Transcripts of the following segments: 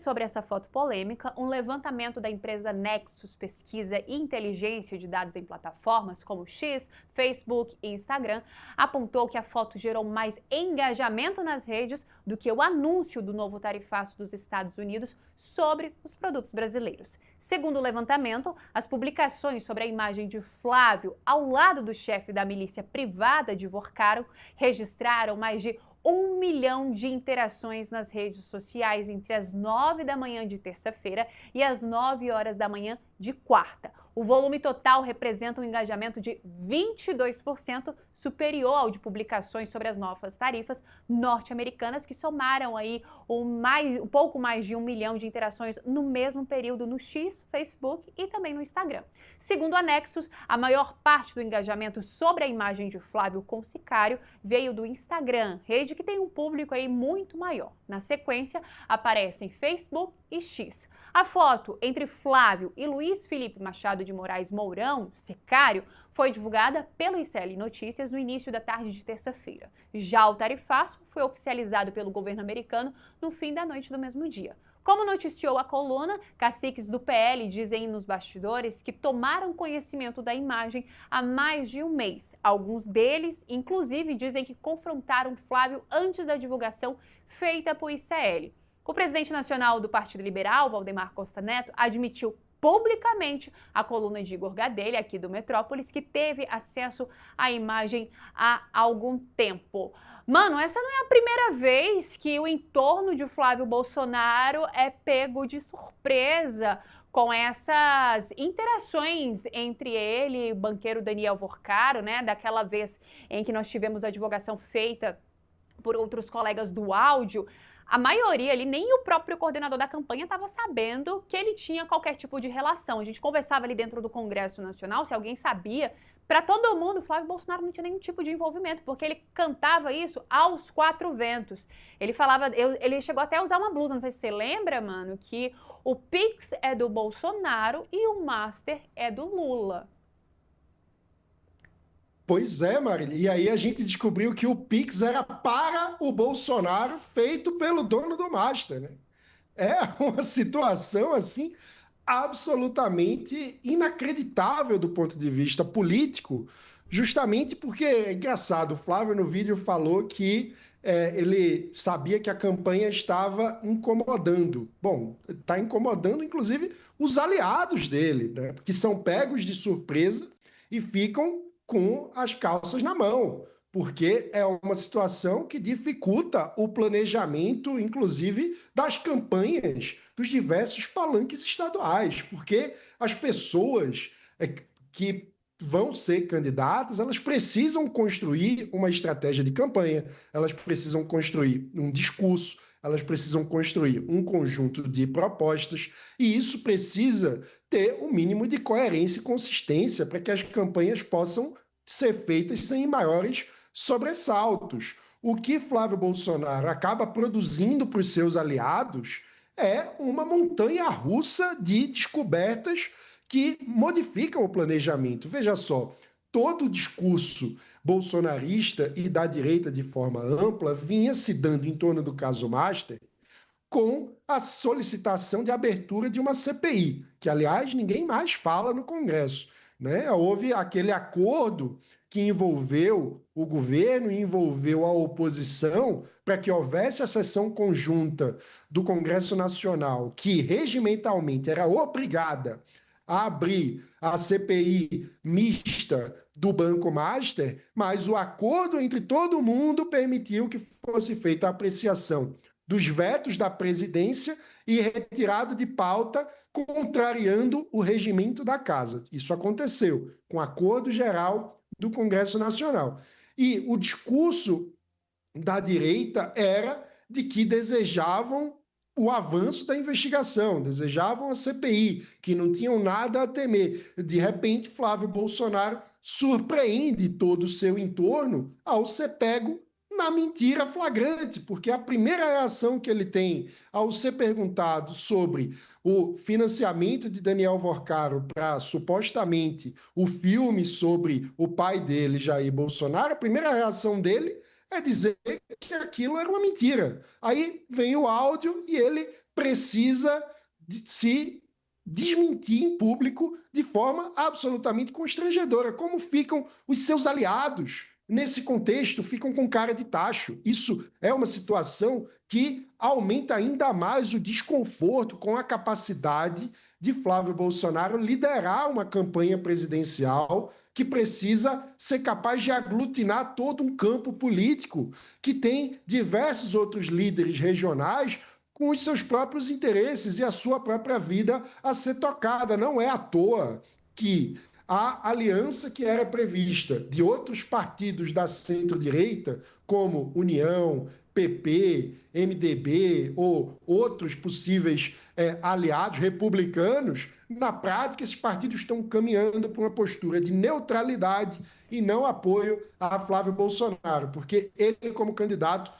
Sobre essa foto polêmica, um levantamento da empresa Nexus Pesquisa e Inteligência de Dados em plataformas como X, Facebook e Instagram apontou que a foto gerou mais engajamento nas redes do que o anúncio do novo tarifaço dos Estados Unidos sobre os produtos brasileiros. Segundo o levantamento, as publicações sobre a imagem de Flávio ao lado do chefe da milícia privada de Vorcaro registraram mais de 1 milhão de interações nas redes sociais entre as 9 da manhã de terça-feira e as 9 horas da manhã de quarta. O volume total representa um engajamento de 22% superior ao de publicações sobre as novas tarifas norte-americanas, que somaram aí um pouco mais de 1 milhão de interações no mesmo período no X, Facebook e também no Instagram. Segundo a Nexus, a maior parte do engajamento sobre a imagem de Flávio com Sicário veio do Instagram, rede que tem um público aí muito maior. Na sequência, aparecem Facebook e X. A foto entre Flávio e Luiz Felipe Machado de Moraes Mourão, Sicário, foi divulgada pelo ICL Notícias no início da tarde de terça-feira. Já o tarifaço foi oficializado pelo governo americano no fim da noite do mesmo dia. Como noticiou a coluna, caciques do PL dizem nos bastidores que tomaram conhecimento da imagem há mais de um mês. Alguns deles, inclusive, dizem que confrontaram Flávio antes da divulgação feita por ICL. O presidente nacional do Partido Liberal, Valdemar Costa Neto, admitiu publicamente à coluna de Igor Gadelha, aqui do Metrópolis, que teve acesso à imagem há algum tempo. Mano, essa não é a primeira vez que o entorno de Flávio Bolsonaro é pego de surpresa com essas interações entre ele e o banqueiro Daniel Vorcaro, né? Daquela vez em que nós tivemos a divulgação feita por outros colegas do áudio. A maioria ali, nem o próprio coordenador da campanha estava sabendo que ele tinha qualquer tipo de relação. A gente conversava ali dentro do Congresso Nacional, se alguém sabia, para todo mundo, Flávio Bolsonaro não tinha nenhum tipo de envolvimento, porque ele cantava isso aos quatro ventos. Ele falava, ele chegou até a usar uma blusa, não sei se você lembra, mano, que o Pix é do Bolsonaro e o Master é do Lula. Pois é, Marília. E aí a gente descobriu que o Pix era para o Bolsonaro, feito pelo dono do Master, né? É uma situação assim absolutamente inacreditável do ponto de vista político, justamente porque é engraçado. O Flávio no vídeo falou que ele sabia que a campanha estava incomodando. Bom, está incomodando inclusive os aliados dele, né? Que são pegos de surpresa e ficam com as calças na mão, porque é uma situação que dificulta o planejamento, inclusive, das campanhas dos diversos palanques estaduais, porque as pessoas que vão ser candidatas, elas precisam construir uma estratégia de campanha, elas precisam construir um discurso, elas precisam construir um conjunto de propostas, e isso precisa ter o um mínimo de coerência e consistência para que as campanhas possam ser feitas sem maiores sobressaltos. O que Flávio Bolsonaro acaba produzindo para os seus aliados é uma montanha-russa de descobertas que modificam o planejamento. Veja só, todo o discurso bolsonarista e da direita de forma ampla vinha se dando em torno do caso Master com a solicitação de abertura de uma CPI, que, aliás, ninguém mais fala no Congresso, né? Houve aquele acordo que envolveu o governo e envolveu a oposição para que houvesse a sessão conjunta do Congresso Nacional, que regimentalmente era obrigada a abrir a CPI mista do Banco Master, mas o acordo entre todo mundo permitiu que fosse feita a apreciação dos vetos da presidência e retirado de pauta, contrariando o regimento da casa. Isso aconteceu com acordo geral do Congresso Nacional. E o discurso da direita era de que desejavam o avanço da investigação, desejavam a CPI, que não tinham nada a temer. De repente, Flávio Bolsonaro surpreende todo o seu entorno ao ser pego na mentira flagrante, porque a primeira reação que ele tem ao ser perguntado sobre o financiamento de Daniel Vorcaro para supostamente o filme sobre o pai dele, Jair Bolsonaro, a primeira reação dele é dizer que aquilo era uma mentira. Aí vem o áudio e ele precisa se desmentir em público de forma absolutamente constrangedora. Como ficam os seus aliados nesse contexto? Ficam com cara de tacho. Isso é uma situação que aumenta ainda mais o desconforto com a capacidade de Flávio Bolsonaro liderar uma campanha presidencial que precisa ser capaz de aglutinar todo um campo político que tem diversos outros líderes regionais com os seus próprios interesses e a sua própria vida a ser tocada. Não é à toa que a aliança que era prevista de outros partidos da centro-direita, como União, PP, MDB ou outros possíveis aliados republicanos, na prática, esses partidos estão caminhando para uma postura de neutralidade e não apoio a Flávio Bolsonaro, porque ele, como candidato,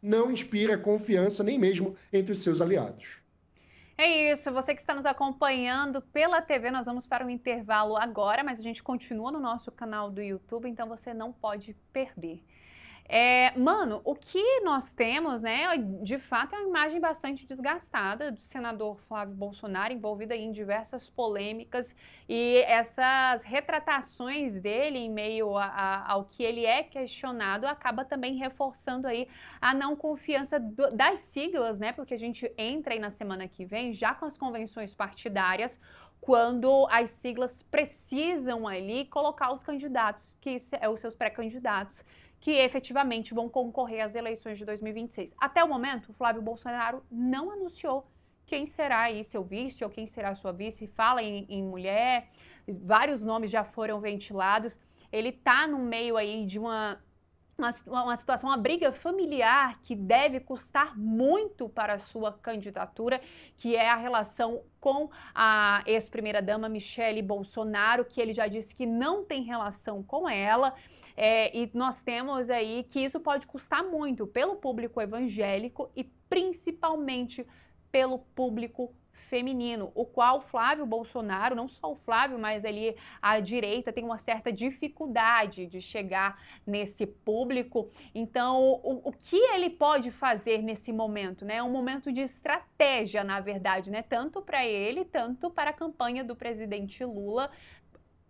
não inspira confiança nem mesmo entre os seus aliados. É isso, você que está nos acompanhando pela TV, nós vamos para um intervalo agora, mas a gente continua no nosso canal do YouTube, então você não pode perder. Mano, o que nós temos, né, de fato é uma imagem bastante desgastada do senador Flávio Bolsonaro, envolvido aí em diversas polêmicas, e essas retratações dele em meio ao que ele é questionado acaba também reforçando aí a não confiança das siglas, né, porque a gente entra aí na semana que vem já com as convenções partidárias, quando as siglas precisam ali colocar os candidatos, os seus pré-candidatos, que efetivamente vão concorrer às eleições de 2026. Até o momento, o Flávio Bolsonaro não anunciou quem será aí seu vice ou quem será sua vice. Fala em mulher, vários nomes já foram ventilados. Ele está no meio aí de uma situação, uma briga familiar que deve custar muito para a sua candidatura, que é a relação com a ex-primeira-dama Michele Bolsonaro, que ele já disse que não tem relação com ela. E nós temos aí que isso pode custar muito pelo público evangélico e principalmente pelo público feminino, o qual Flávio Bolsonaro, não só o Flávio, mas ali a direita tem uma certa dificuldade de chegar nesse público. Então, o que ele pode fazer nesse momento, né? É um momento de estratégia, na verdade, né? Tanto para ele, tanto para a campanha do presidente Lula,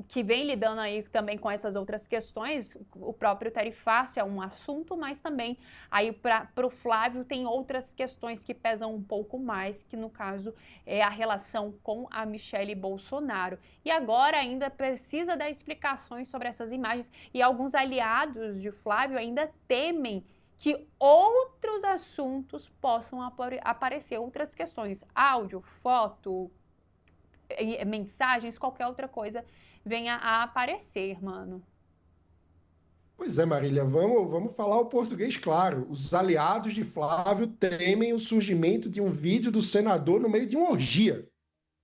que vem lidando aí também com essas outras questões. O próprio tarifácio é um assunto, mas também aí para o Flávio tem outras questões que pesam um pouco mais, que no caso é a relação com a Michele Bolsonaro. E agora ainda precisa dar explicações sobre essas imagens, e alguns aliados de Flávio ainda temem que outros assuntos possam aparecer, outras questões, áudio, foto, mensagens, qualquer outra coisa venha a aparecer, mano. Pois é, Marília, vamos falar o português claro. Os aliados de Flávio temem o surgimento de um vídeo do senador no meio de uma orgia.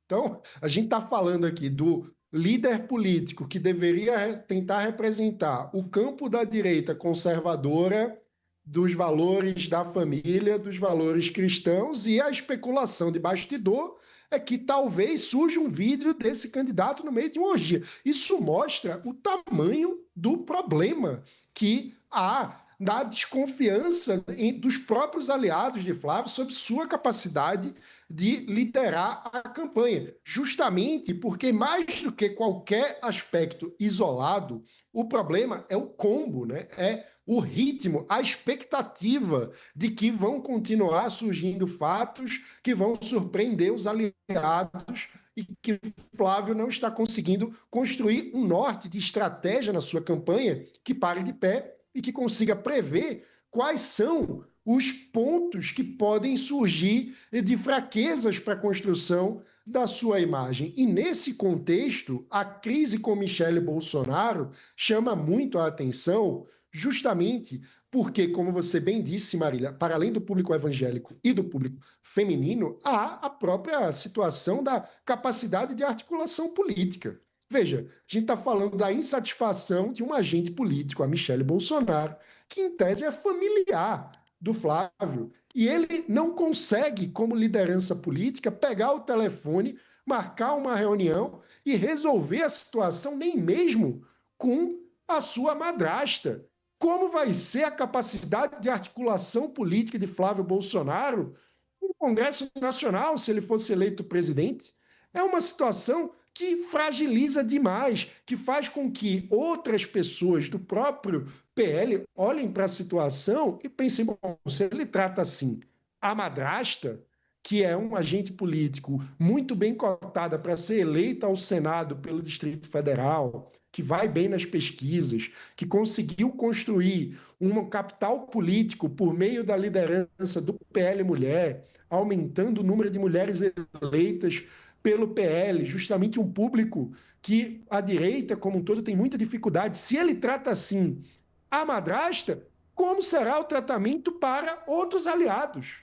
Então, a gente está falando aqui do líder político que deveria tentar representar o campo da direita conservadora, dos valores da família, dos valores cristãos, e a especulação de bastidor é que talvez surja um vídeo desse candidato no meio de uma orgia. Isso mostra o tamanho do problema que há na desconfiança dos próprios aliados de Flávio sobre sua capacidade de liderar a campanha. Justamente porque, mais do que qualquer aspecto isolado, o problema é o combo, né? É o ritmo, a expectativa de que vão continuar surgindo fatos que vão surpreender os aliados e que Flávio não está conseguindo construir um norte de estratégia na sua campanha que pare de pé e que consiga prever quais são os pontos que podem surgir de fraquezas para a construção da sua imagem. E nesse contexto, a crise com Michele Bolsonaro chama muito a atenção, justamente porque, como você bem disse, Marília, para além do público evangélico e do público feminino, há a própria situação da capacidade de articulação política. Veja, a gente está falando da insatisfação de um agente político, a Michele Bolsonaro, que em tese é familiar do Flávio, e ele não consegue, como liderança política, pegar o telefone, marcar uma reunião e resolver a situação nem mesmo com a sua madrasta. Como vai ser a capacidade de articulação política de Flávio Bolsonaro Congresso Nacional, se ele fosse eleito presidente. É uma situação que fragiliza demais, que faz com que outras pessoas do próprio PL olhem para a situação e pensem, bom, se ele trata assim a madrasta, que é um agente político muito bem cotada para ser eleita ao Senado pelo Distrito Federal, que vai bem nas pesquisas, que conseguiu construir um capital político por meio da liderança do PL Mulher, aumentando o número de mulheres eleitas pelo PL, justamente um público que a direita como um todo tem muita dificuldade. Se ele trata assim a madrasta, como será o tratamento para outros aliados?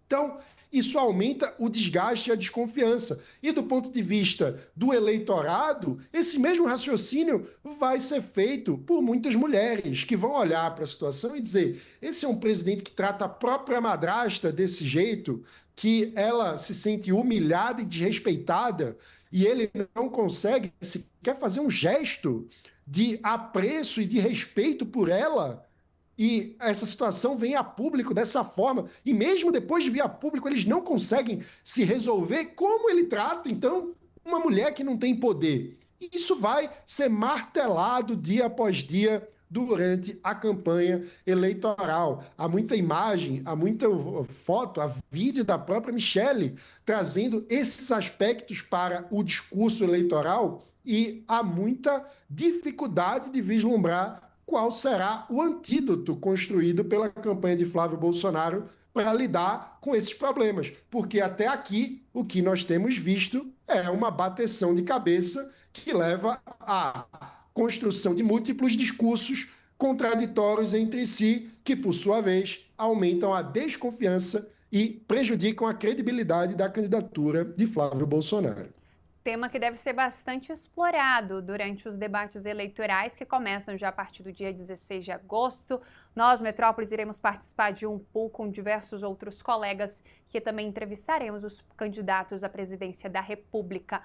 Então, isso aumenta o desgaste e a desconfiança. E do ponto de vista do eleitorado, esse mesmo raciocínio vai ser feito por muitas mulheres que vão olhar para a situação e dizer: esse é um presidente que trata a própria madrasta desse jeito, que ela se sente humilhada e desrespeitada, e ele não consegue sequer fazer um gesto de apreço e de respeito por ela. E essa situação vem a público dessa forma. E mesmo depois de vir a público, eles não conseguem se resolver como ele trata, então, uma mulher que não tem poder. E isso vai ser martelado dia após dia durante a campanha eleitoral. Há muita imagem, há muita foto, há vídeo da própria Michelle trazendo esses aspectos para o discurso eleitoral e há muita dificuldade de vislumbrar qual será o antídoto construído pela campanha de Flávio Bolsonaro para lidar com esses problemas. Porque até aqui o que nós temos visto é uma bateção de cabeça que leva à construção de múltiplos discursos contraditórios entre si, que, por sua vez, aumentam a desconfiança e prejudicam a credibilidade da candidatura de Flávio Bolsonaro. Tema que deve ser bastante explorado durante os debates eleitorais que começam já a partir do dia 16 de agosto. Nós, Metrópolis, iremos participar de um pool com diversos outros colegas que também entrevistaremos os candidatos à presidência da República.